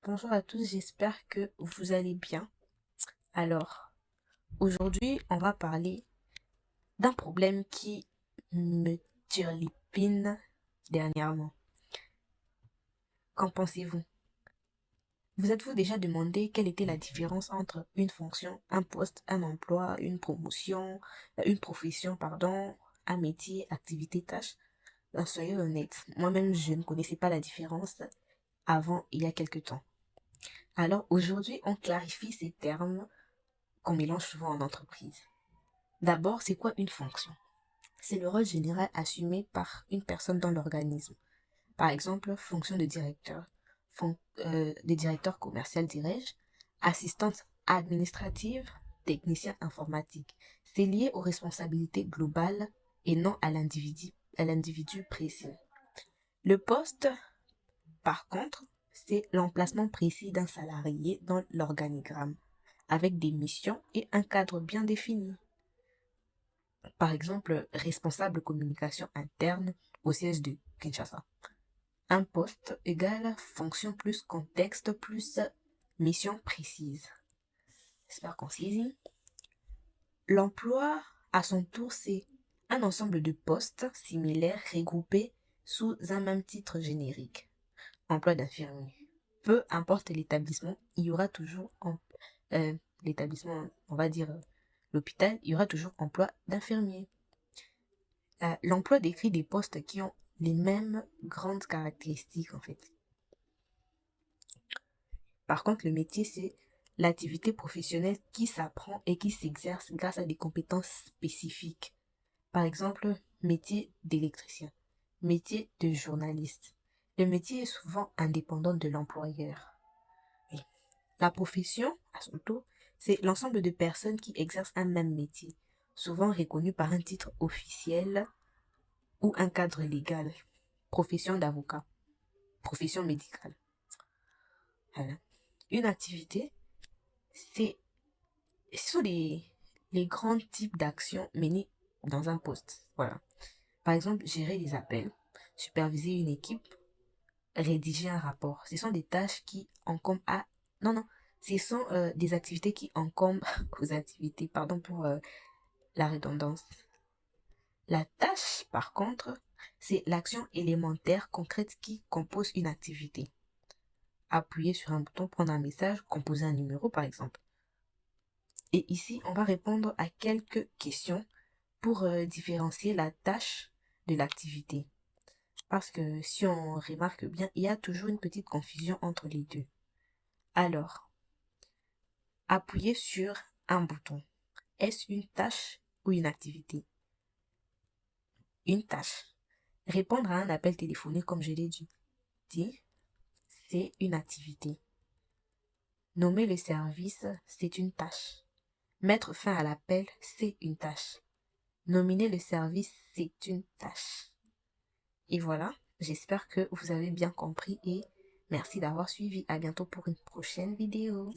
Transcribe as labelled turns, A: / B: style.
A: Bonjour à tous, j'espère que vous allez bien. Alors, aujourd'hui, on va parler d'un problème qui me turlupine dernièrement. Qu'en pensez-vous? Vous êtes-vous déjà demandé quelle était la différence entre une fonction, un poste, un emploi, une promotion, une profession, pardon, un métier, activité, tâche? Soyez honnête, moi-même je ne connaissais pas la différence avant il y a quelque temps. Alors aujourd'hui, on clarifie ces termes qu'on mélange souvent en entreprise. D'abord, c'est quoi une fonction? C'est le rôle général assumé par une personne dans l'organisme. Par exemple, fonction de directeur, de directeur commercial, dirais-je, assistante administrative, technicien informatique. C'est lié aux responsabilités globales et non à l'individu précis. Le poste, par contre, c'est l'emplacement précis d'un salarié dans l'organigramme, avec des missions et un cadre bien défini. Par exemple, responsable communication interne au siège de Kinshasa. Un poste égale fonction plus contexte plus mission précise. J'espère qu'on saisit. L'emploi, à son tour, c'est un ensemble de postes similaires regroupés sous un même titre générique. Emploi d'infirmier. Peu importe l'établissement, il y aura toujours l'établissement, on va dire l'hôpital, il y aura toujours emploi d'infirmier. L'emploi décrit des postes qui ont les mêmes grandes caractéristiques en fait. Par contre, le métier, c'est l'activité professionnelle qui s'apprend et qui s'exerce grâce à des compétences spécifiques. Par exemple, métier d'électricien, métier de journaliste. Le métier est souvent indépendant de l'employeur. Oui. La profession, à son tour, c'est l'ensemble de personnes qui exercent un même métier, souvent reconnu par un titre officiel ou un cadre légal. Profession d'avocat, profession médicale. Voilà. Une activité, c'est, ce sont les grands types d'actions menées dans un poste. Voilà. Par exemple, gérer des appels, superviser une équipe, rédiger un rapport. Ce sont des tâches qui encombrent à... Non, non, ce sont des activités qui encombrent aux activités. Pardon pour la redondance. La tâche, par contre, c'est l'action élémentaire concrète qui compose une activité. Appuyer sur un bouton, prendre un message, composer un numéro par exemple. Et ici, on va répondre à quelques questions pour différencier la tâche de l'activité. Parce que si on remarque bien, il y a toujours une petite confusion entre les deux. Alors, appuyer sur un bouton. Est-ce une tâche ou une activité? Une tâche. Répondre à un appel téléphonique, comme je l'ai dit, c'est une activité. Nommer le service, c'est une tâche. Mettre fin à l'appel, c'est une tâche. Nominer le service, c'est une tâche. Et voilà, j'espère que vous avez bien compris et merci d'avoir suivi. À bientôt pour une prochaine vidéo.